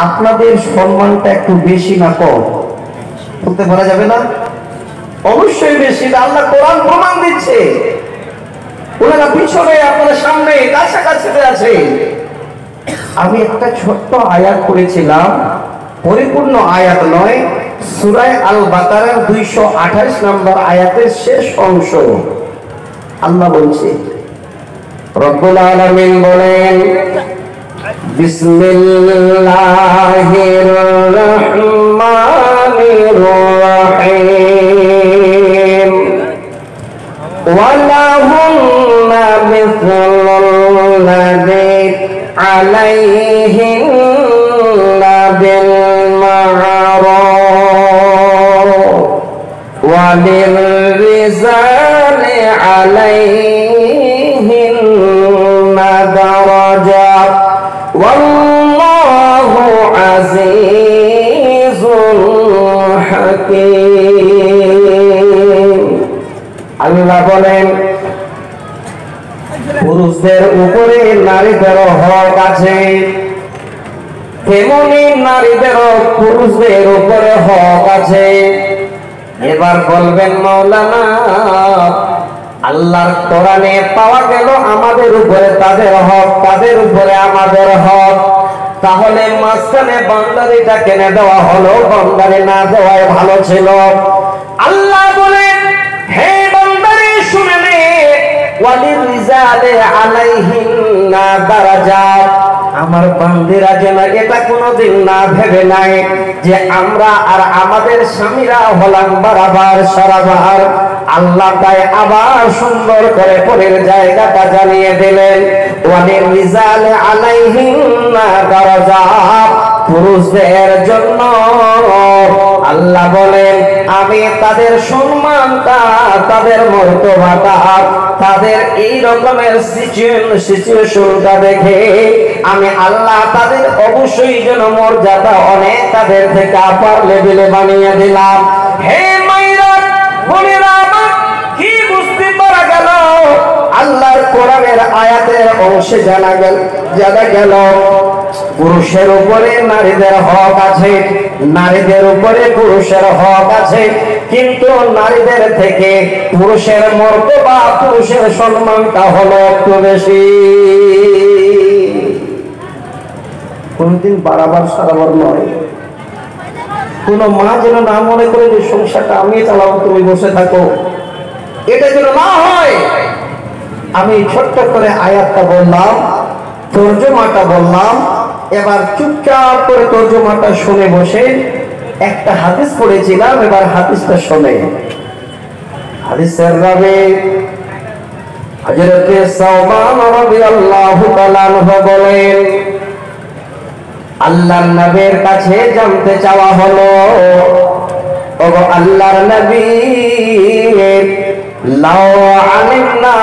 আপনাদের সম্মানটা একটু বেশি না কম বলতে বলা যাবে না? অবশ্যই বেশি। আল্লাহ কোরআন প্রমাণ দিচ্ছে। ওনারা পিছনে, আপনাদের সামনে, কাছাকাছিতে আছে। আমি একটা ছোট্ট আয়াত পড়েছিলাম, পরিপূর্ণ আয়াত নয়, সূরা আল বাকারার 228 নম্বর আয়াতের শেষ অংশ। আল্লাহ বলছে, রব্বুল আলামিন বলেন, বিসমিল্লাহির রহমানির রহিম ওয়ালাহুন্না মিসলুল্লাযী আলাইহিন্না বিল মা'রুফ ওয়ালির-রিজালি আলাইহিন্না দারাজাত ওয়াল্লাহু আজিজুল হাকীম। আল্লাহ বলেন, পুরুষদের উপরে নারীদেরও হক আছে, তেমনি নারীদেরও পুরুষদের উপরে হক আছে। এবার বলবেন, মাওলানা, আল্লাহর কোরআনে পাওয়া গেল আমাদের উপরে তাদের হক, তাদের উপরে আমাদের হক, তাহলে মাঝখানে বান্দারিটা কেনে দেওয়া হলো? বান্দারি না দেওয়াই ভালো ছিল। আল্লাহ বলেন, হে বান্দারি শুনে নে, ওয়ালির-রিজালি আলাইহিন্না দারাজাত। আমার বান্দিরা যেন এটা কোনোদিন না ভেবে নাই যে আমরা আর আমাদের স্বামীরা হলাম বারাবার সরাবার। আল্লাহ তাই আবার সুন্দর করে পরের জায়গাটা জানিয়ে দিলেন, ওয়ালির-রিজালি আলাইহিন্না দারাজাত। পুরুষদের জন্য আল্লাহ বলেন, আমি তাদের সম্মানটা, তাদের মর্যাদাটা, তাদের এই রকমের সিচুয়েশনটা দেখে আমি আল্লাহ তাদের অবশ্যই যেন মর্যাদা অনেক তাদের থেকে আপার লেভেলে বানিয়ে দিলাম। হে মায়েরা, বোনেরা আমার, কি বুঝতে পারা গেল? আল্লাহর কোরআনের আয়াতের অংশে জানা গেল পুরুষের উপরে নারীদের হক আছে, নারীদের উপরে পুরুষের হক আছে, কিন্তু নারীদের থেকে পুরুষের মর্যাদা, পুরুষের সম্মানটা হলো একটু বেশি। কোনদিন বাড়াবার সারাবার নয়। কোন মা যেন না মনে করে যে সংসারটা আমি চালাবো, তুমি বসে থাকো, এটা যেন না হয়। আমি ছোট্ট করে আয়াতটা বললাম, তর্জমাটা বললাম, এবার চুপচাপ করে তর্জমাটা শুনে বসে একটা হাদিস পড়েছিলাম, এবার হাদিসটা শুনে। হাদিসের রাবি হযরত সাওবান রাদিয়াল্লাহু তাআলা আনহু বলেন, আল্লাহর নবীর কাছে জানতে চাওয়া হলো, ওগো আল্লাহর নবী, লাউ আলিমনা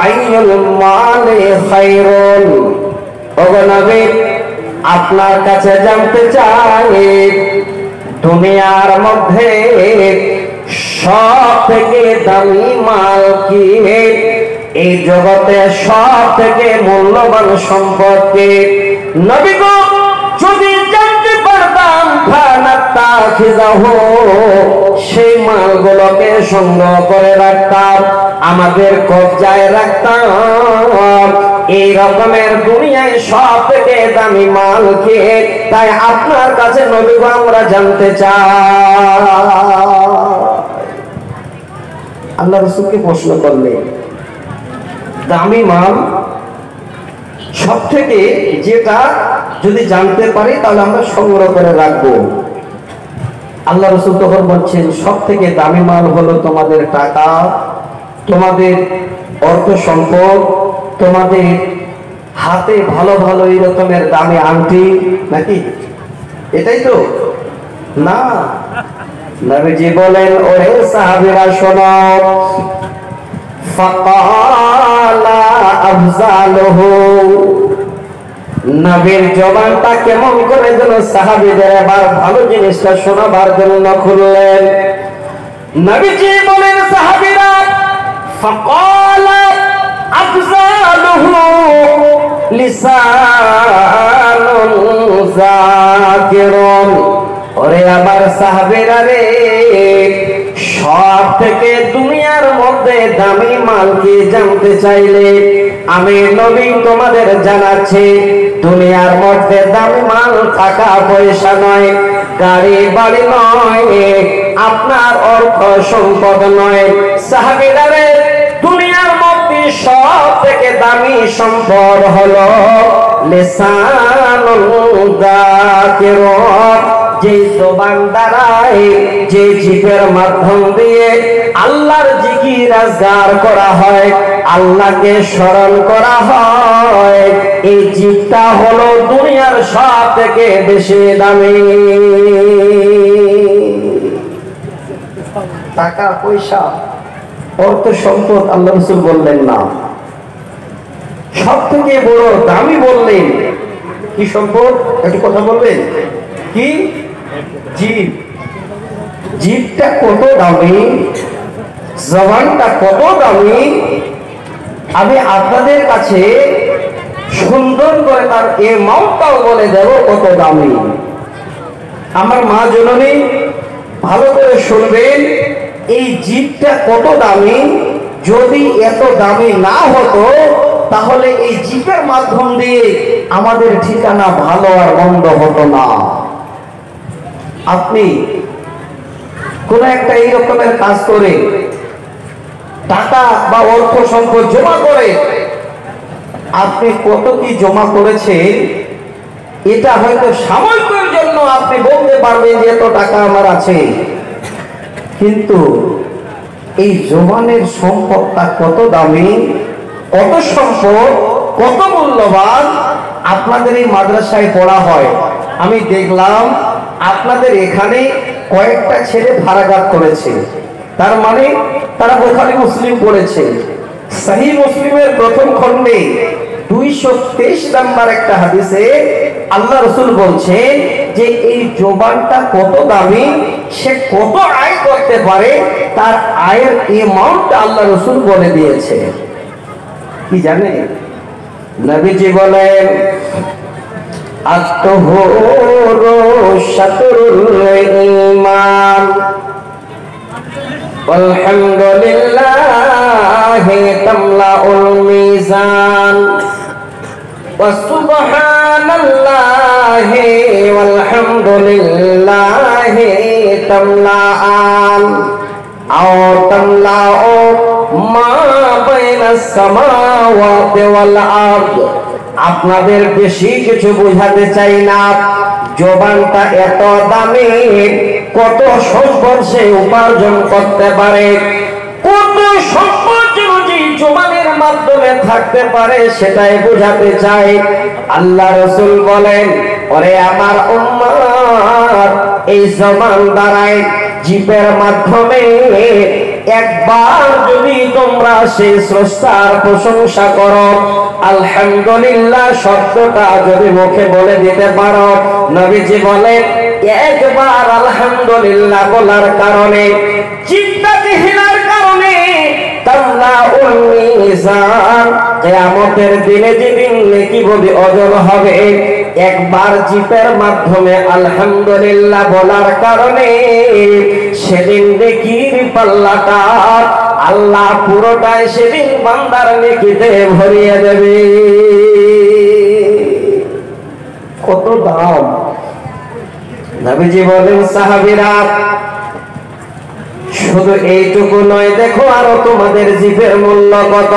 আইয়ুল মালি খায়রুন। ওগো নবী, আপনার কাছে জানতে চাই, দুনিয়ার মধ্যে সব থেকে দামি মাল কি? এই জগতে সব থেকে মূল্যবান সম্পদ কি? নবী গো, যদি জানতে পারতাম সেই মালগুলোকে সংগ্রহ করে রাখতাম, আমাদের কবজায় রাখতাম। এই রকমের দুনিয়ায় সব থেকে দামি মাল কি? তাই আপনার কাছে নবী গো আমরা জানতে চাই। আল্লাহ রাসূলকে প্রশ্ন করলেন, দামি মাল সব থেকে যেটা যদি জানতে পারি তাহলে আমরা সংগ্রহ করে রাখবো। আল্লাহ রাসূল তখন বলছেন, সব থেকে দামি মাল হলো তোমাদের টাকা, তোমাদের অর্থ সম্পদ, তোমাদের হাতে ভালো ভালো এই রকমের দামি আংটি, নাকি? এটাই তো না? নবীজি বলেন, ওরে সাহাবীরা শোনো, ফাকালা আফজালুহু। নবীর জবানটা কেমন করে যেন সাহাবীদের এবার ভালো জিনিসটা শোনাবার জন্য খুললেন। নবীজি বলেন, সাহাবীরা, ফাকালা আফজালুহু লিসানুন যাকিরুন। ওরে আমার সাহাবীরা রে, সব থেকে দুনিয়ার মধ্যে দামি মাল কি জানতে চাইলে আমি নবী তোমাদের জানাচ্ছি, দুনিয়ার মধ্যে দামি মাল টাকা পয়সা নয়, গাড়ি বাড়ি নয়, আপনার অর্থ সম্পদ নয়। সাহাবীরা রে, দুনিয়ার মধ্যে সব থেকে দামি সম্পদ হলো লিসানুল যাকিরুন, যে জবান দ্বারাই, যে জিভের মাধ্যম দিয়ে আল্লাহর জিকির আজকার করা হয়, আল্লাহকে স্মরণ করা হয়, এই জিভটা হলো দুনিয়ার সব থেকে বেশি দামি। টাকা পয়সা অর্থ সম্পদ আল্লাহ রাসূল বললেন না, সব থেকে বড় দামি বললেন কি সম্পদ? একটু কথা বলবেন কি? জীব। জীবটা কত দামি, জবানটা কত দামি, আমি আপনাদের কাছে সুন্দর করে তার এমাউন্টটাও বলে দেব কত দামি। আমার মা জননী ভালো করে শুনবেন, এই জীবটা কত দামি। যদি এত দামি না হতো তাহলে এই জীবের মাধ্যম দিয়ে আমাদের ঠিকানা ভালো আর মন্দ হতো না। আপনি কোন একটা এই রকমের কাজ করে টাকা বা অর্থ সম্পদ জমা করে, আপনি কত কি জমা করেছেন এটা হয়তো সাময়িকের জন্য আপনি বলতে পারবেন যে এত টাকা আমার আছে, কিন্তু এই জমানের সম্পদটা কত দামি, কত সম্পদ, কত মূল্যবান। আপনাদের এই মাদ্রাসায় পড়া হয়, আমি দেখলাম আপনাদের এখানে কয়েকটা ছেলে ফারাগাত করেছে, তার মানে তারা বুখারী মুসলিম পড়েছে। সহিহ মুসলিমের প্রথম খণ্ডে 223 নাম্বার একটা হাদিসে আল্লাহ রাসূল বলছেন যে এই জবানটা কত দামি, সে কত আয় করতে পারে, তার আয়ের অ্যামাউন্ট আল্লাহ রাসূল বলে দিয়েছে। কি জানে? নবীজি বলেন, আত-তুহুরু শাতরুল ঈমান, আলহামদুলিল্লাহি তামলাউল মিজান, ওয়া সুবহানাল্লাহি ওয়ালহামদুলিল্লাহি তামলাআন, আও তামলাউ মা বাইনাস সামাওয়াতি ওয়াল আরদ। আপনাদের বেশি কিছু বোঝাতে চাই না, জবানটা এত দামি, কত সম্পদ সে উপার্জন করতে পারে, কত সম্পদ যদি জবানের মাধ্যমে থাকতে পারে সেটাই বোঝাতে চাই। আল্লাহ রাসূল বলেন, ওরে আমার উম্মত, এই জবান দ্বারাই, জিভের মাধ্যমে একবার যদি তোমরা সেই স্রষ্টার প্রশংসা করো, আলহামদুলিল্লাহ শব্দটা যদি মুখে বলে দিতে পারো, নবীজি বলেন একবার আলহামদুলিল্লাহ বলার কারণে, চিন্তাকে হিলার কারণে তামলাউল মিজান, কিয়ামতের দিনে যেদিন নেকি বলি ওজন হবে, একবার জিপের মাধ্যমে আলহামদুলিল্লাহ বলার কারণে সেদিন নেকির পাল্লাটা আল্লাহ পুরোটাই সেদিন বান্দার নেকিতে ভরিয়ে দেবে। কত দাম! নবীজি বলেন, সাহাবীরা শুধু এইটুকু নয়, দেখো আরো তোমাদের জিভের মূল্য কত।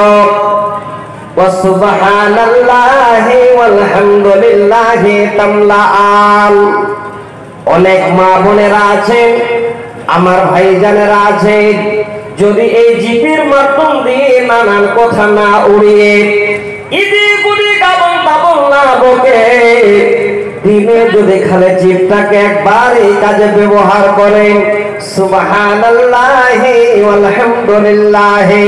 সুবহানাল্লাহি ওয়ালহামদুলিল্লাহি তামলাআন। অনেক মা বোনেরা আছেন, আমার ভাইজানেরা আছেন, যদি এই জিভের মাধ্যম দিয়ে নানান কথা না উড়িয়ে, ইদি গুলি গাবন বাবন না বকে, দিনে যদি খালে জিভটাকে একবার এই কাজে ব্যবহার করেন, সুবহানাল্লাহি ওয়ালহামদুলিল্লাহি,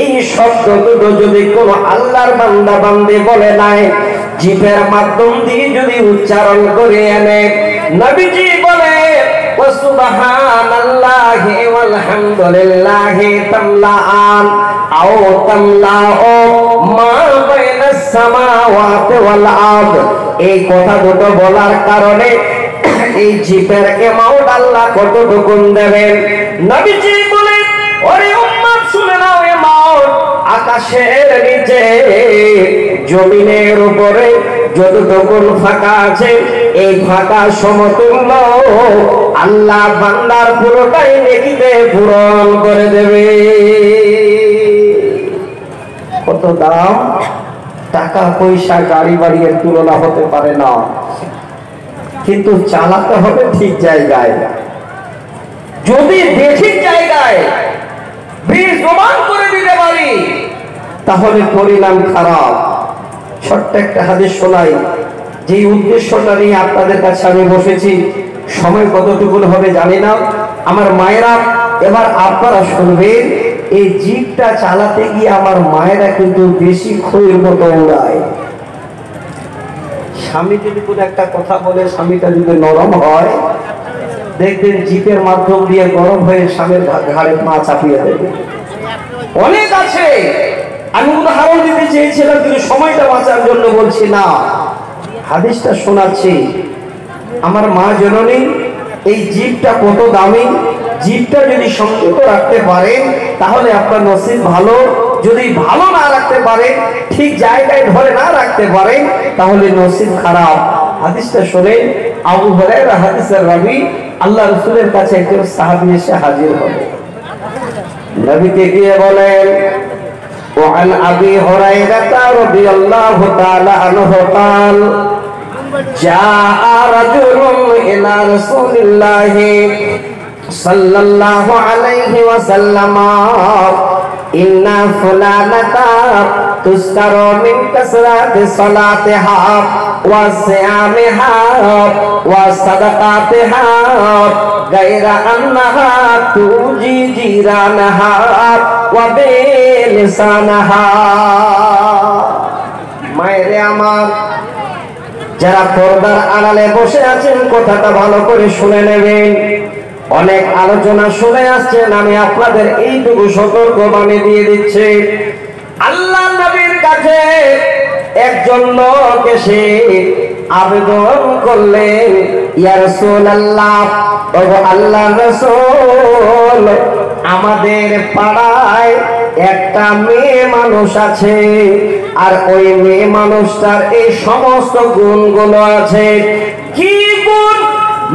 এই শব্দগুলো যদি কোন আল্লাহর বান্দা বান্দি বলে নাই, জিভের মাধ্যম দিয়ে যদি উচ্চারণ করে এনে, নবীজি বলে ওয়া সুবহানাল্লাহি ওয়াল হামদুলিল্লাহি তামলাআন আও তামলাউ মা বাইনাস সামাওয়াতি ওয়াল আরদ। এই কথা দুটো বলার কারণে এই জিপের অ্যামাউন্ট আল্লাহ কতটুকু দেবেন। নবীজি বলেন, ওরে উম্মত শুনে নাও, অ্যামাউন্ট আকাশের নিচে জমিনের উপরে যতটুকু ফাঁকা আছে এই ফাঁকা সমতুল্য আল্লাহ বান্দার পুরোটাই নেকিতে পূরণ করে দেবে। কত দাম! টাকা পয়সা গাড়ি বাড়ির তুলনা হতে পারে না, কিন্তু চালাতে হবে ঠিক জায়গায়। যদি বেঠিক জায়গায় বীজ প্রমাণ করে দিতে পারি তাহলে পরিণাম খারাপ। ছোট্ট একটা হাদিস শোনাই, যে উদ্দেশ্যটা নিয়ে আপনাদের কাছে আমি বসেছি। সময় কতটুকু হবে জানি না। আমার মায়েরা, এবার আপনারা শুনবেন, এই জিপটা চালাতে গিয়ে আমার মায়েরা কিন্তু বেশি খইয়ের মতো উড়ায়। স্বামী যদি কোনো একটা কথা বলে, স্বামীটা যদি নরম হয়, দেখবেন জিপের মাধ্যম দিয়ে গরম হয়ে স্বামীর ঘাড়ে পা চাপিয়ে দেবে। অনেক আছে, আমি উদাহরণ দিতে চেয়েছিলাম কিন্তু সময়টা বাঁচার জন্য বলছি না। হাদিসটা শোনাচ্ছি। আমার মা জননী, এই জিপটা কত দামি, জিপটা যদি সংযত রাখতে পারেন তাহলে আপনার নসিব ভালো। যদি ভালো না রাখতে পারে, ঠিক জায়গায় ধরে না রাখতে পারেন, তাহলে নসিব খারাপ। হাদিসটা শুনে আবু হুরায়রা হাদিসের রাবী আল্লাহ রাসূলের কাছে একজন সাহাবী এসে হাজির হলেন। নবীকে গিয়ে বলেন, وعن أبي هريرة رضي الله تعالى عنه قال جاء رجل إلى رسول الله صلى الله عليه وسلم إن فلانة تذكر من كثرة صلاتها وصيامها وصدقاتها غير أنها تؤذي جيرانها وبلسانها। মায়েরে আমার, যারা পর্দার আড়ালে বসে আছেন কথাটা ভালো করে শুনে নেবেন। অনেক আলোচনা শুনে আসছেন, আমি আপনাদের এইটুকু সতর্কবাণী দিয়ে দিচ্ছি। আল্লাহ নবীর কাছে একজন লোক এসে আবেদন করলেন, ইয়া রাসূলুল্লাহ, ওগো আল্লাহর রাসূল, আমাদের পাড়ায় একটা মেয়ে মানুষ আছে, আর ওই মেয়ে মানুষটার এই সমস্ত গুণগুলো আছে। কি গুণ?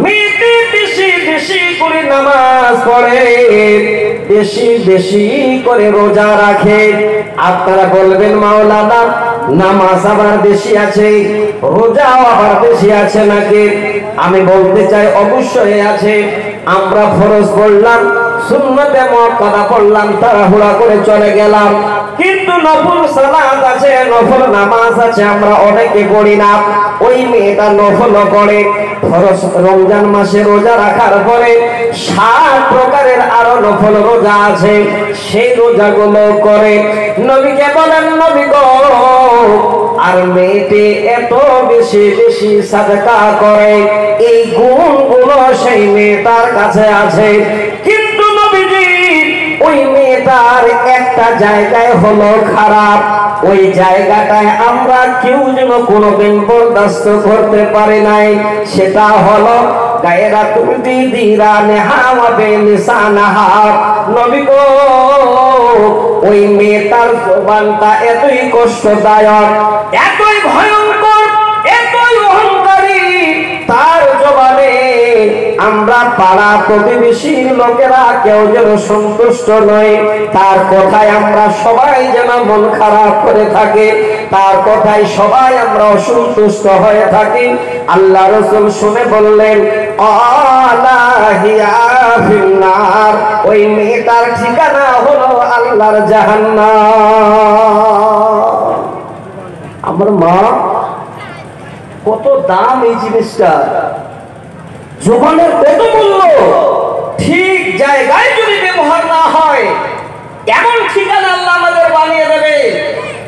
মেয়েটি বেশি বেশি করে নামাজ পড়ে, বেশি বেশি করে রোজা রাখে। আপনারা বলবেন, মাওলানা নামাজ আবার বেশি আছে, রোজাও আবার বেশি আছে নাকি? আমি বলতে চাই অবশ্যই আছে। আমরা ফরজ পড়লাম, সুন্নতে মুআক্কাদা পড়লাম, তাড়াহুড়া করে চলে গেলাম, কিন্তু নফল সালাত আছে, নফল নামাজ আছে, আমরা অনেকে পড়ি না। ওই মেয়েটা নফল করে। ফরজ রমজান মাসে রোজা রাখার পরে 7 প্রকারের আরো নফল রোজা আছে, সেই রোজাগুলো করে। নবীকে বলেন, নবী গো, আর মেয়েটি এত বেশি বেশি সাদকা করে, এই গুণগুলো সেই মেয়েটার কাছে আছে। কিন্তু নবীজি, ওই মেয়েটার একটা জায়গায় হলো খারাপ, ওই জায়গাটায় আমরা কেউ যেন কোনোদিন বরদাস্ত করতে পারি নাই। সেটা হলো গায়রাতুল বিদিরানহা ওয়া বিলিসানহা। নবী গো, ওই মেয়েটার জবানটা এতই কষ্টদায়ক, এতই ভয়ঙ্কর, এতই অহংকারী, তার জবানে আমরা পাড়া প্রতিবেশীর লোকেরা কেউ যেন সন্তুষ্ট নয়। তার কথায় আমরা সবাই যেন মন খারাপ করে থাকে, তার কথায় সবাই আমরা অসন্তুষ্ট হয়ে থাকি। আল্লাহ রাসূল শুনে বললেন, আলাহিয়া ফিন্নার, ওই মেয়েটার ঠিকানা হলো আল্লাহর জাহান্নাম। আমার মা, কত দাম এই জিনিসটা, জবানের কত মূল্য। ঠিক জায়গায় যদি ব্যবহার না হয়, এমন ঠিকানা আল্লাহ আমাদের বানিয়ে দেবে,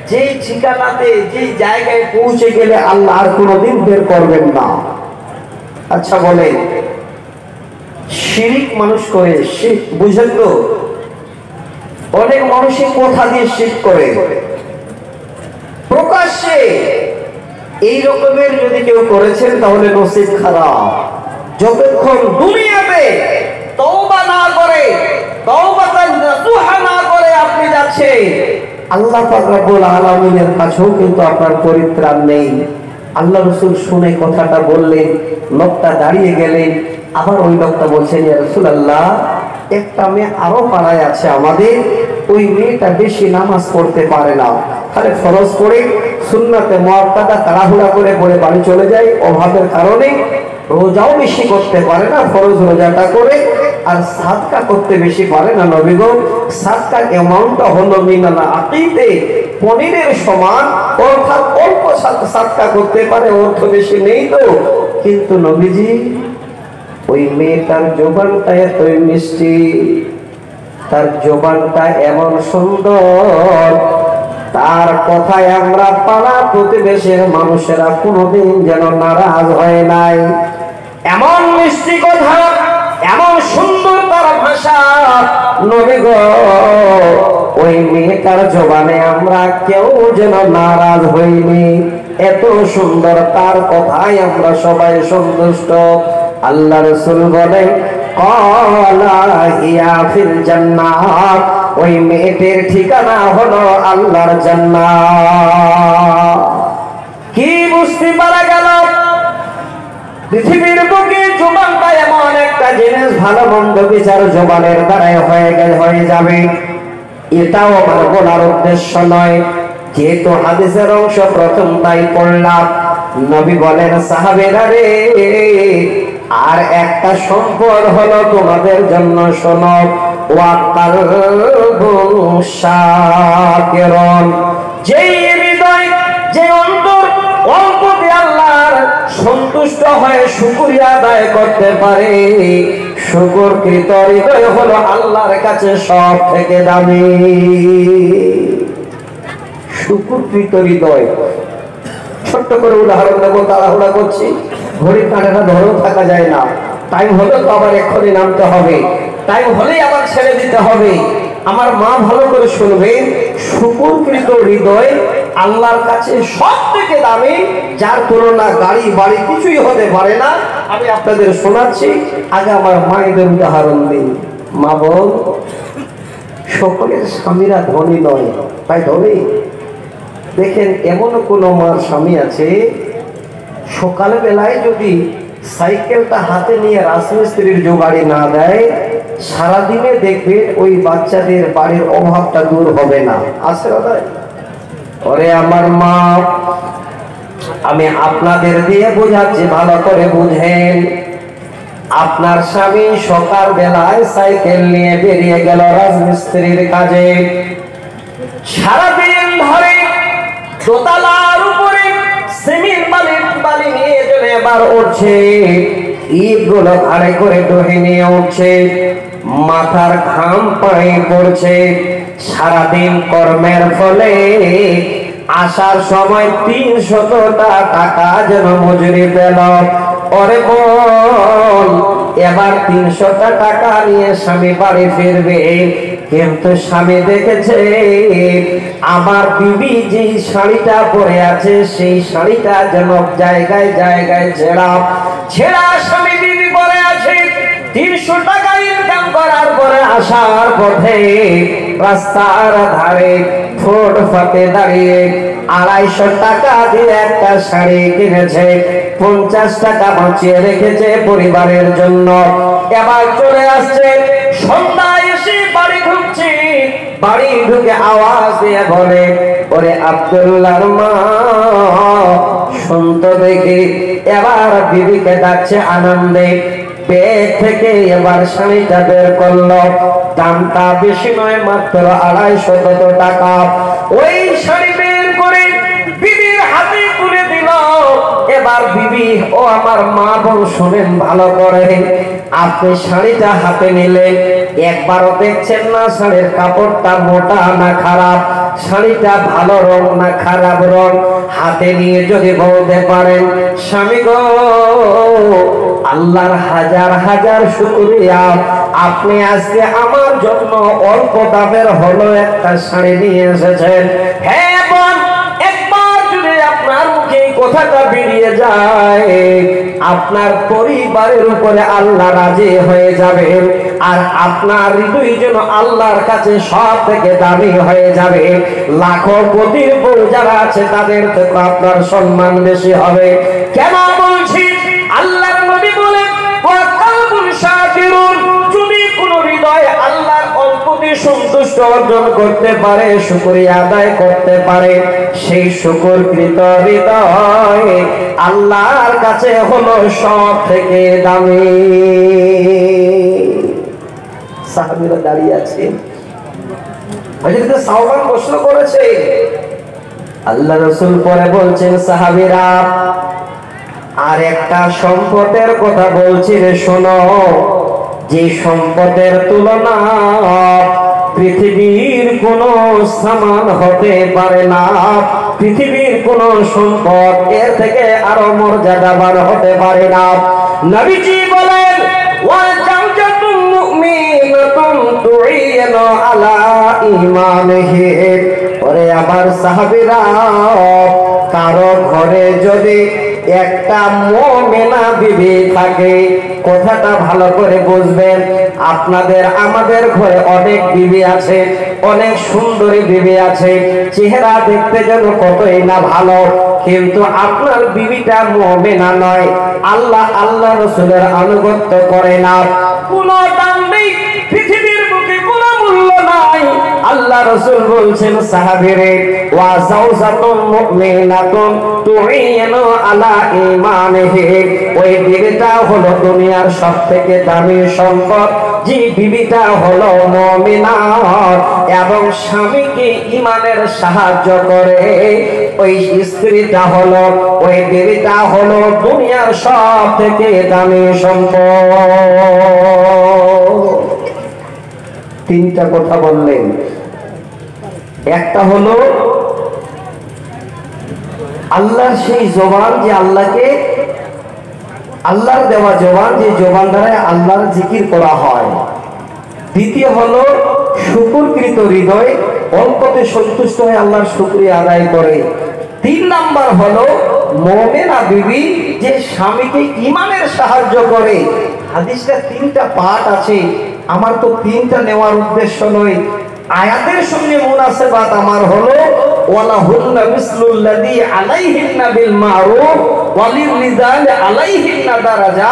যে ঠিকানাতে, যে জায়গায় পৌঁছে গেলে আল্লাহ আর কোনোদিন বের করবেন না। আচ্ছা বলেন, শিরিক মানুষ করে, শিরক বুঝেন তো? অনেক মানুষই কথা দিয়ে শিরক করে প্রকাশ্যে। এই রকমের যদি কেউ করেছেন তাহলে নসিব খারাপ। যতক্ষণ দুনিয়াতে তওবা না করে, তওবাতান নাসুহা না করে আপনি যাচ্ছেন, আল্লাহ পাক রব্বুল আলামিনের কাছেও কিন্তু আপনার পরিত্রাণ নেই। আল্লাহ রাসূল শুনে কথাটা বললেন, লোকটা দাঁড়িয়ে গেলেন। আবার ওই লোকটা বলছেন, ইয়া রাসূলুল্লাহ, একটা মেয়ে আরো পাড়ায় আছে আমাদের, ওই মেয়েটা বেশি নামাজ পড়তে পারে না, তাহলে ফরজ পড়ে সুন্নাতে মুআক্কাদা তাড়াহুড়া করে পড়ে বাড়ি চলে যায় অভাবের কারণে, রোজাও বেশি করতে পারে না, ফরজ রোজাটা করে, আর সাদকা করতে বেশি পারে না। নবী গো, সাদকার অ্যামাউন্টটা হলো মিনাল আকিতে পনিরের সমান, অর্থাৎ অল্প সাদকা করতে পারে, অর্থ বেশি নেই তো। কিন্তু নবীজি, ওই মেয়েটার জবানটা এতই মিষ্টি, তার জবানটা এমন সুন্দর, তার কথায় আমরা পাড়া প্রতিবেশের মানুষেরা কোনোদিন যেন নারাজ হয় নাই। এমন মিষ্টি কথা, এমন সুন্দর তার ভাষা। নবী গো, ওই মেয়েটার জবানে আমরা কেউ যেন নারাজ হইনি, এত সুন্দর তার কথায় আমরা সবাই সন্তুষ্ট। আল্লাহ রাসূল বলেন, ক্বালা হিয়া ফিল জান্নাত, ওই মেয়েটির ঠিকানা হলো আল্লাহর জান্নাত। কি বুঝতে পারা গেল? পৃথিবীর বুকে জবানটা এমন একটা জিনিস, ভালো মন্দ বিচার জবানের দ্বারাই হয়ে যাবে। এটাও আমার বলার উদ্দেশ্য নয়, যেহেতু হাদিসের অংশ প্রথম তাই পড়লাম। নবী বলেন, সাহাবেরা রে, আর একটা সম্পদ হলো তোমাদের জন্য, শোনো, ওয়াকালবুন শাকিরুন, যেই হৃদয়, যে অন্তর অল্পতে আল্লাহর সন্তুষ্ট হয়ে শুকরিয়া আদায় করতে পারে, শুকরকৃত হৃদয় হলো আল্লাহর কাছে সব থেকে দামি। শুকরকৃত হৃদয়, ছোট্ট করে উদাহরণ দেবো, তাড়াহুড়া করছি, ঘড়ির কাঁটাটা ধরেও থাকা যায় না। টাইম হলে তো আবার এক্ষুনি নামতে হবে, টাইম হলেই আবার ছেড়ে দিতে হবে। আমার মা ভালো করে শুনবেন, শুকরকৃত হৃদয় আল্লাহর কাছে সব থেকে দামি, যার তুলনা গাড়ি বাড়ি কিছুই হতে পারে না। আমি আপনাদের শোনাচ্ছি, আগে আমার মায়েদের উদাহরণ দিই। মা বোন, সকলের স্বামীরা ধনী নয়, তাই ধনী দেখেন, এমন কোন মার স্বামী আছে, সকাল বেলায় যদি সাইকেলটা হাতে নিয়ে রাজমিস্ত্রির জোগাড়ি না দেয়, সারাদিনে দেখবেন ওই বাচ্চাদের বাড়ির অভাবটা দূর হবে না। আছে দাদা? ওরে আমার মা, আমি আপনাদের দিয়ে বোঝাচ্ছি, ভালো করে বুঝেন। আপনার স্বামী সকাল বেলায় সাইকেল নিয়ে বেরিয়ে গেল রাজমিস্ত্রির কাজে, সারাদিন ধরে দোতলার উপরে সিমেন্ট বালি নিয়ে চলে এবার উঠছে, ইটগুলো ঘাড়ে করে ডহে নিয়ে উঠছে, মাথার ঘাম পায়ে পড়ছে, সারাদিন কর্মের ফলে আসার সময় ৩০০ টাকা যেন মজুরি পেল। ওরে বল, এবার ৩০০ টাকা নিয়ে স্বামী বাড়ি ফিরবে, কিন্তু স্বামী দেখেছে আমার বিবি যে শাড়িটা পরে আছে, সেই শাড়িটা যেন জায়গায় জায়গায় ছেঁড়া। স্বামী বিবি পরে আছে, ৩০০ টাকা ইনকাম করার পরে আসার পথে রাস্তার ধারে ফুটপাতে দাঁড়িয়ে ২৫০ টাকা দিয়ে একটা শাড়ি কিনেছে, ৫০ টাকা বাঁচিয়ে রেখেছে পরিবারের জন্য। এবার চলে আসছে, সন্ধ্যায় এসে বাড়ি ঢুকছে, বাড়ি ঢুকে আওয়াজ দিয়ে বলে, ওরে আব্দুল্লাহর মা, শুনতো দেখি। এবার বিবিকে ডাকছে আনন্দে, পেট থেকে এবার শাড়িটা বের করলো, দামটা বেশি নয়, মাত্র ২৫০ টাকা। ওই শাড়ি বের করে বিবির হাতে তুলে দিল। এবার বিবি, ও আমার মা বোন শুনেন ভালো করে, আপনি শাড়িটা হাতে নিলেন, একবারও দেখছেন না শাড়ির কাপড়টা মোটা না খারাপ, শাড়িটা ভালো রং না খারাপ রং। হাতে নিয়ে যদি বলতে পারেন, স্বামী গো, আল্লাহর হাজার হাজার শুকরিয়া, আপনি আজকে আমার জন্য অল্প দামের হলো একটা শাড়ি নিয়ে এসেছেন। হ্যাঁ বোন, একবার যদি আপনার মুখে এই কথাটা বেরিয়ে যায়, আপনার পরিবারের উপরে আল্লাহ রাজি হয়ে যাবে, আর আপনার হৃদয় যেন আল্লাহর কাছে সব থেকে দামি হয়ে যাবে। লাখো কোটির বউ যারা আছে তাদের থেকে আপনার সম্মান বেশি হবে। কেন বলছি? আল্লাহর নবী বলেন, ওয়া কালবুন শাকিরুন, যদি কোন হৃদয় আল্লাহর অল্পতে সন্তুষ্ট অর্জন করতে পারে, শুকরিয়া আদায় করতে পারে, সেই শুকরকৃত হৃদয় আল্লাহর কাছে হলো সব থেকে দামি। সাহাবীরা দাঁড়িয়ে আছে, হযরত সাওবান প্রশ্ন করেছে, আল্লাহ রাসূল পরে বলছেন, সাহাবীরা আর একটা সম্পদের কথা বলছি রে, শোনো, যে সম্পদের তুলনা পৃথিবীর কোন সামান হতে পারে না, পৃথিবীর কোন সম্পদ এর থেকে আরো মর্যাদাবান হতে পারে না। নবীজি বলেন, ওয়া জাওজাতুম মুমিনাতুন তুইয়ানু আলা ঈমানিহি। ওরে আমার সাহাবীরা, কারো ঘরে যদি একটা মুমিনা বিবি থাকে, কথাটা ভালো করে বুঝবেন, আপনাদের আমাদের ঘরে অনেক বিবি আছে, অনেক সুন্দরী বিবি আছে, চেহারা দেখতে যেন কতই না ভালো, কিন্তু আপনার বিবিটা মুমিনা নয়, আল্লাহ রাসূলের আনুগত্য করে না, কোনো দাম নেই, পৃথিবীর বুকে কোনো মূল্য নাই। আল্লাহ রাসূল বলছেন, সাহাবীরে, ওয়া যাওজাতুম মুমিনাতুন তুইয়ানু আলা ঈমানিহি, ওই বিবিটা হলো দুনিয়ার সবথেকে দামি সম্পদ, যে বিবিটা হলো মুমিনা এবং স্বামীকে ঈমানের সাহায্য করে, ওই স্ত্রীটা হলো, ওই বিবিটা হলো দুনিয়ার সবথেকে দামি সম্পদ। তিনটা কথা বললেন, একটা হলো আল্লাহর সেই জবান, যে আল্লাহকে, আল্লাহর দেওয়া জবান, যে জবান দ্বারা আল্লাহর জিকির করা হয়। দ্বিতীয় হলো শুকরকৃত হৃদয়, অল্পতে সন্তুষ্ট হয়ে আল্লাহর শুকরিয়া আদায় করে। 3 নাম্বার হলো মুমিনা বিবি, যে স্বামীকে ঈমানের সাহায্য করে। হাদিসটা 3টা পার্ট আছে, আমার তো 3টা নেওয়ার উদ্দেশ্য নয়, আয়াতের সঙ্গে মুনাসাবাত আমার হলো, ওয়ালাহুন্না মিসলুল্লাযী আলাইহিন্না বিল মারুফ ওয়ালিররিজাল আলাইহিন্না দারাজা।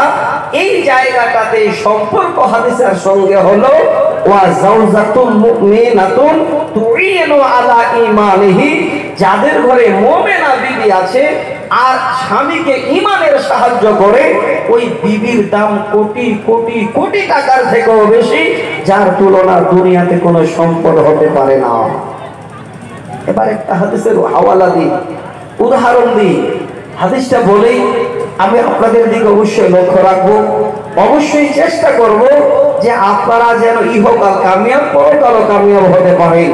এই জায়গাটাতে সম্পর্ক হাদিসের সঙ্গে হলো, ওয়া যাওজাতুম মুমিনাতুন তুইয়ানু আলা ঈমানিহি, যাদের ঘরে মুমিনা বিবি আছে আর স্বামীকে ঈমানের সাহায্য করে, ওই বিবির দাম কোটি কোটি কোটি টাকার থেকেও বেশি, যার তুলনা দুনিয়াতে কোনো সম্পদ হতে পারে না। এবার একটা হাদিসের হাওয়ালা দিই, উদাহরণ দিই, হাদিসটা বলেই আমি আপনাদের দিকে অবশ্যই লক্ষ্য রাখবো, অবশ্যই চেষ্টা করব যে আপনারা যেন ইহকাল কামিয়াব, পরকালও কামিয়াব হতে পারেন।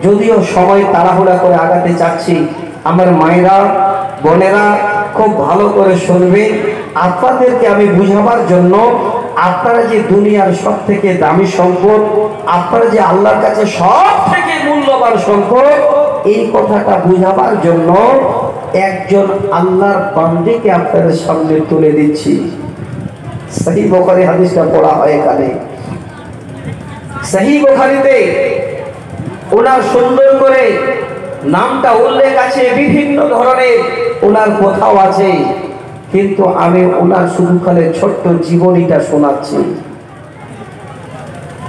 যদিও সময় তাড়াহুড়া করে আগাতে চাচ্ছি, আমার মায়েরা বোনেরা খুব ভালো করে শুনবেন, আপনাদেরকে আমি বুঝাবার জন্য, আপনারা যে দুনিয়ার সব থেকে দামি সম্পদ, আপনারা যে আল্লাহর কাছে সব থেকে মূল্যবান সম্পদ, এই কথাটা বুঝাবার জন্য একজন আল্লাহর বান্দিকে আপনাদের সামনে তুলে দিচ্ছি। সহিহ বুখারী হাদিসটা পড়া হয় এখানে। সহিহ বুখারীতে ওনার সুন্দর করে নামটা উল্লেখ আছে, বিভিন্ন ধরনের ওনার কথাও আছে, কিন্তু আমি ওনার শুধু খালি ছোট্ট জীবনীটা শোনাচ্ছি।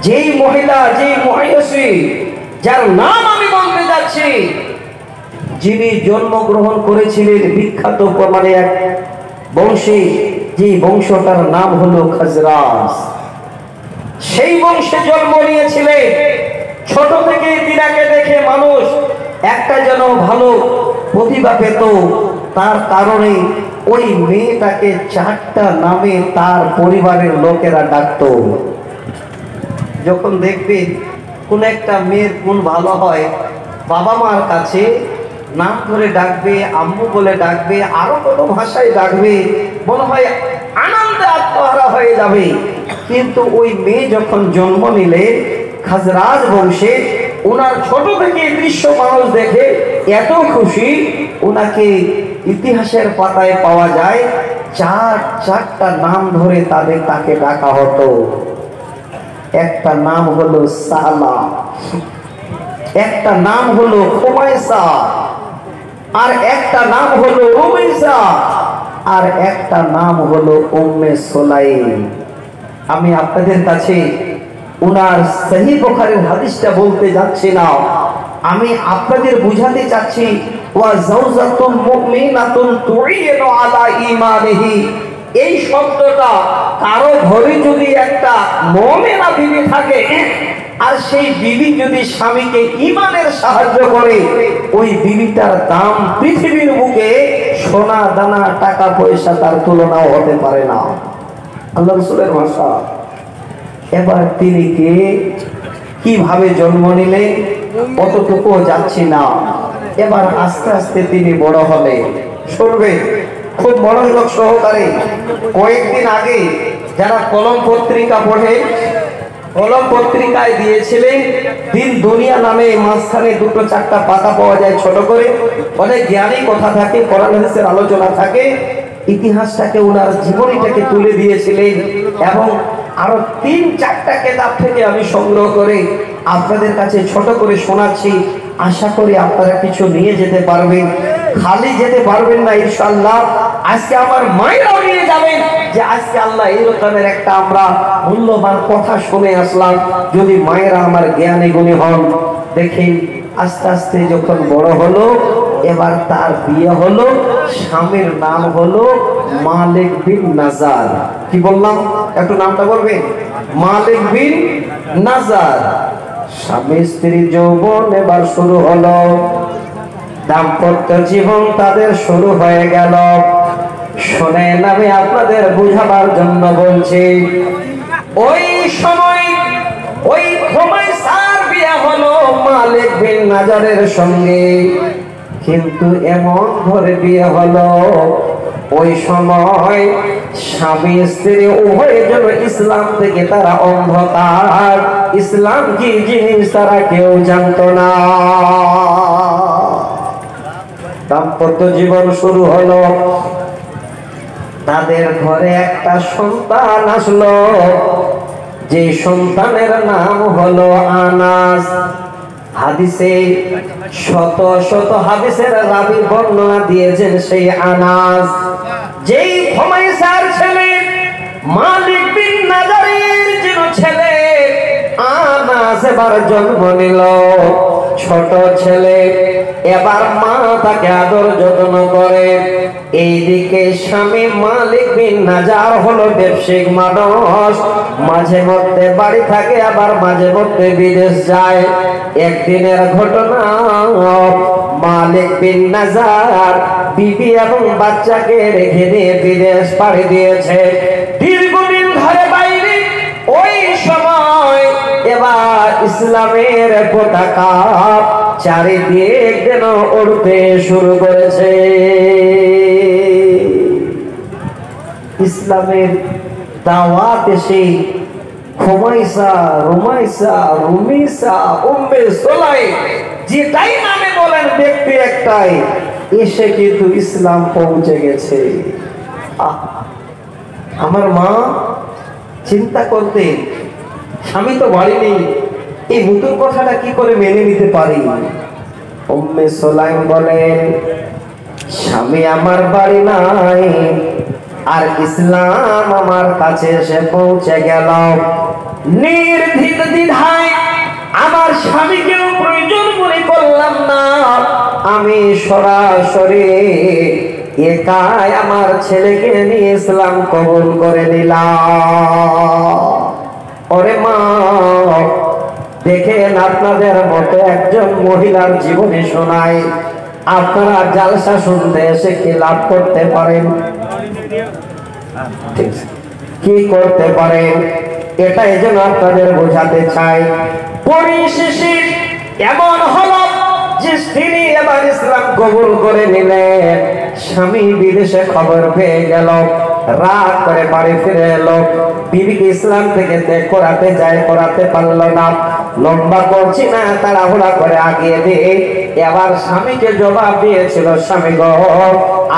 যেই মহিলা, যেই মহিষী, যার নাম আমি বলতে যাচ্ছি, যিনি জন্মগ্রহণ করেছিলেন বিখ্যাত মানে এক বংশে, যে বংশটার নাম হলো খাজরাজ, সেই বংশে জন্ম নিয়েছিলেন। ছোট থেকে তিনাকে দেখে মানুষ একটা যেন ভালো প্রতিভা পেত, তার কারণে ওই মেয়েটাকে 4টা নামে তার পরিবারের লোকেরা ডাকত। যখন দেখবেন কোন একটা মেয়ের গুণ ভালো হয়, বাবা মার কাছে নাম ধরে ডাকবে, আম্মু বলে ডাকবে, আরো কত ভাষায় ডাকবে, মনে হয় আনন্দে হয়ে যাবে। কিন্তু ওই মেয়ে যখন জন্ম নিলে খাজরাজ বংশে, ওনার ছোট থেকে দৃশ্য মানুষ দেখে এত খুশি, ওনাকে ইতিহাসের পাতায় পাওয়া যায় চারটা নাম ধরে তাকে ডাকা হতো। একটা নাম হলো সালা, একটা নাম হলো খুমাইসা, আর একটা নাম হলো রুমাইসা, আর একটা নাম হলো উম্মে সুলাইম। আমি আপনাদের কাছে উনার সহিহ বুখারীর হাদিসটা বলতে যাচ্ছি না, আমি আপনাদের বুঝাতে চাচ্ছি ওয়া যাওজাতুল মুমিনাতুন তুইনু আলা ঈমানিহি। এই শব্দটা কারো ঘরে যদি একটা মুমিনা বিবি থাকে আর সেই বিবি যদি স্বামীকে ঈমানের সাহায্য করে, ওই বিবিটার দাম পৃথিবীর বুকে সোনা দানা টাকা পয়সা তার তুলনাও হতে পারে না। আল্লাহ রাসূলের ভাষা। এবার তিনি কে, কিভাবে জন্ম নিলেন কতটুকু যাচ্ছি না। এবার আস্তে আস্তে তিনি বড় হলে, শুনবে খুব মনোযোগ সহকারে। কয়েকদিন আগে যারা কলম পত্রিকা পড়ে, কলম পত্রিকায় দিয়েছিলেন দিন দুনিয়া নামে, মাঝখানে দুটো চারটা পাতা পাওয়া যায় ছোট করে, অনেক জ্ঞানী কথা থাকে, কোরআন হাদিসের আলোচনা থাকে। ইতিহাসটাকে ওনার জীবনীটাকে তুলে দিয়েছিলেন এবং আরো 3-4টা কিতাব থেকে আমি সংগ্রহ করে আপনাদের কাছে ছোট করে শোনাচ্ছি। আশা করি আপনারা কিছু নিয়ে যেতে পারবেন, খালি যেতে পারবেন না ইনশাআল্লাহ। আজকে আমার মায়েরাও নিয়ে যাবেন যে আজকে আল্লাহ এরকমের একটা আমরা মূল্যবান কথা শুনে আসলাম। যদি মায়েরা আমার জ্ঞানী গুণী হন। দেখেন আস্তে আস্তে যখন বড় হলো, এবার তার বিয়ে হলো। স্বামীর নাম হলো মালিক বিন নাজার। কি বললাম, একটু নামটা বলবেন? মালিক বিন নাজার। স্বামী স্ত্রী যৌবন এবার শুরু হলো, দাম্পত্য জীবন তাদের শুরু হয়ে গেল। শোনেন, আমি আপনাদের বুঝাবার জন্য বলছি। ওই সময় ওই খুমাইসার বিয়ে হলো মালিক বিন নাজারের সঙ্গে, কিন্তু এমন ঘরে বিয়ে হলো ওই সময় স্বামী স্ত্রী উভয়ের জন্য ইসলাম থেকে তারা অন্ধকার, ইসলাম কি জিনিস তারা কেউ জানতো না। দাম্পত্য জীবন শুরু হলো, তাদের ঘরে একটা সন্তান আসলো, যে সন্তানের নাম হলো আনাস। হাদিসে শত শত হাদিসের রাবী বর্ণনা দিয়েছেন সেই আনাস, যেই খুমাইসার ছেলে মালিক বিন নাজারের যে ছেলে আনাস এবার জন্ম নিল। ছোট ছেলে, এবার মা তাকে আদর যত্ন করে। এইদিকে স্বামী মালিক বিন নাজার হলো ব্যবসায়িক মানুষ, মাঝে মধ্যে বাড়ি থাকে, আবার মাঝে মধ্যে বিদেশ যায়। একদিনের ঘটনা, মালিক বিন নাজার বিবি এবং বাচ্চাকে রেখে দিয়ে বিদেশ পাড়ি দিয়েছে দীর্ঘদিন ধরে বাইরে। ওই সময় এবার ইসলামের পতাকা চারিদিক যেন উড়তে শুরু করেছে। ইসলামের দাওয়াত এসে খুমাইসা, রুমাইসা, রুমিসা, উম্মে সুলাইম, যেটাই নামে বলেন ব্যক্তি একটাই, এসে কিন্তু ইসলাম পৌঁছে গেছে। আমার মা চিন্তা করতে, স্বামী তো বাড়ি নেই, এই নতুন কথাটা কি করে মেনে নিতে পারি। উম্মে সুলাইম বলেন, স্বামী আমার বাড়ি নাই আর ইসলাম আমার কাছে এসে পৌঁছে গেল। নির্ভীক দ্বিধায় আমার স্বামীকেও প্রয়োজন মনে করলাম না, আমি সরাসরি একাই আমার ছেলেকে নিয়ে ইসলাম কবুল করে নিলাম। ওরে মা, দেখেন আপনাদের মতো একজন মহিলার জীবনে শোনায়, আপনারা জালসা শুনতে এসে কি লাভ করতে পারেন, কি করতে পারেন, এটাই যেন আপনাদের বোঝাতে চাই। পরিশেষে এমন হলো যে স্ত্রী এবার ইসলাম কবুল করে নিলেন। স্বামী বিদেশে খবর পেয়ে গেল, রাগ করে বাড়ি ফিরে এলো। বিবিকে ইসলাম থেকে ত্যাগ করাতে যায়, করাতে পারলো না। লম্বা করছি না, তাড়াহুড়া করে আগিয়ে দিয়ে এবার স্বামীকে জবাব দিয়েছিল, স্বামী গো,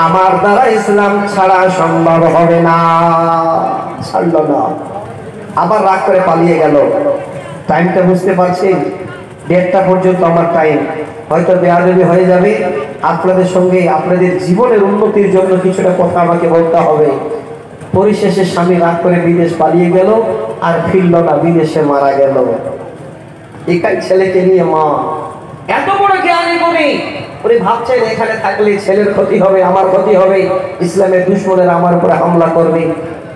আমার দ্বারা ইসলাম ছাড়া সম্ভব হবে না। ছাড়লো না, আবার রাগ করে পালিয়ে গেল। টাইমটা বুঝতে পারছেন? 1:30 পর্যন্ত আমার টাইম, হয়তো বেয়াদবি হয়ে যাবে। আপনাদের সঙ্গে আপনাদের জীবনের উন্নতির জন্য কিছুটা কথা আমাকে বলতে হবে। পরিশেষে স্বামী রাগ করে বিদেশ পালিয়ে গেল, আর ফিরল না, বিদেশে মারা গেল। একাই ছেলেকে নিয়ে মা এত বড় জ্ঞানী গুণী, উনি ভাবছেন এখানে থাকলে ছেলের ক্ষতি হবে, আমার ক্ষতি হবে, ইসলামের দুশমনেরা আমার উপরে হামলা করবে।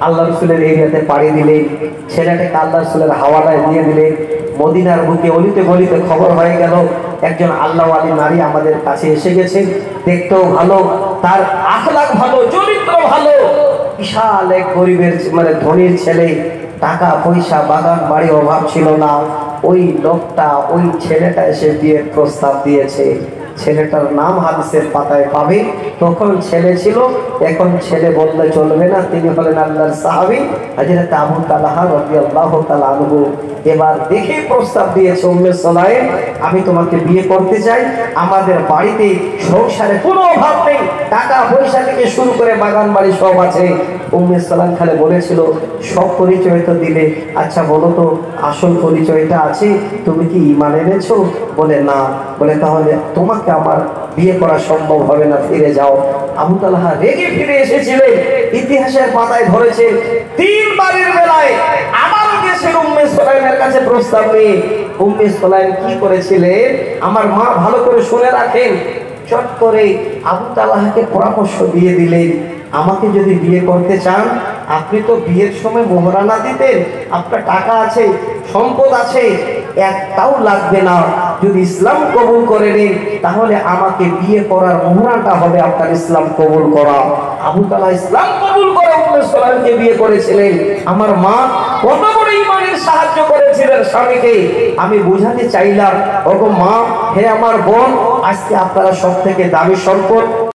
আল্লাহ রসুলের এরিয়াতে পাড়ি দিলেন, ছেলেটাকে আল্লাহ রসুলের হাওয়ালায় দিয়ে দিলেন। মদিনার বুকে অলিতে গলিতে খবর হয়ে গেল একজন আল্লাহ আলী নারী আমাদের কাছে এসে গেছে। দেখতেও ভালো, তার আখলাক ভালো, চরিত্র ভালো, বিশাল এক গরিবের মানে ধনীর ছেলে, টাকা পয়সা বাগান বাড়ি অভাব ছিল না। ওই লোকটা, ওই ছেলেটা এসে বিয়ের প্রস্তাব দিয়েছে। ছেলেটার নাম হাদিসের পাতায় পাবে। তখন ছেলে ছিল, এখন ছেলে বললে চলবে না। তিনি হলেন আল্লাহর সাহাবী হযরত আবু তালহা রাদিয়াল্লাহু তাআলা আনহু। এবার দেখে প্রস্তাব দিয়েছে, উম্মে সুলাইম, আমি তোমাকে বিয়ে করতে চাই। আমাদের বাড়িতে সংসারে কোনো অভাব নেই, টাকা পয়সা থেকে শুরু করে বাগান বাড়ি সব আছে। উম্মে সুলাইম খালে বলেছিল, সব পরিচয় তো দিলে, আচ্ছা বলো তো আসল পরিচয়টা আছে, তুমি কি ঈমান এনেছো? বলে না। বলে তাহলে তোমাকে আমার বিয়ে করা সম্ভব হবে না, ফিরে যাও। আবু তালহা রেগে ফিরে এসেছিলেন, ইতিহাসের পাতায় ধরেছে 3 বারের বেলায় আবারও গেছেন উম্মে সুলাইমের কাছে প্রস্তাব নিয়ে। উম্মে সুলাইম কি করেছিলেন আমার মা ভালো করে শুনে রাখেন। চট করে আবু তালহাকে পরামর্শ দিয়ে দিলেন, আমাকে যদি বিয়ে করতে চান, আপনি তো বিয়ের সময় মোহরানা দিতেন, আপনার টাকা আছে, সম্পদ আছে, একটাও লাগবে না। যদি ইসলাম কবুল করে নেন, তাহলে আমাকে বিয়ে করার মোহরানাটা হবে আপনার ইসলাম কবুল করা। আবু তালহা ইসলাম কবুল করে উম্মে সুলাইমকে বিয়ে করেছিলেন। আমার মা কত বড় ঈমানের সাহায্য করেছিলেন স্বামীকে। আমি বুঝাতে চাইলাম, ওগো মা, হে আমার বোন, আজকে আপনারা সব থেকে দামি সম্পদ।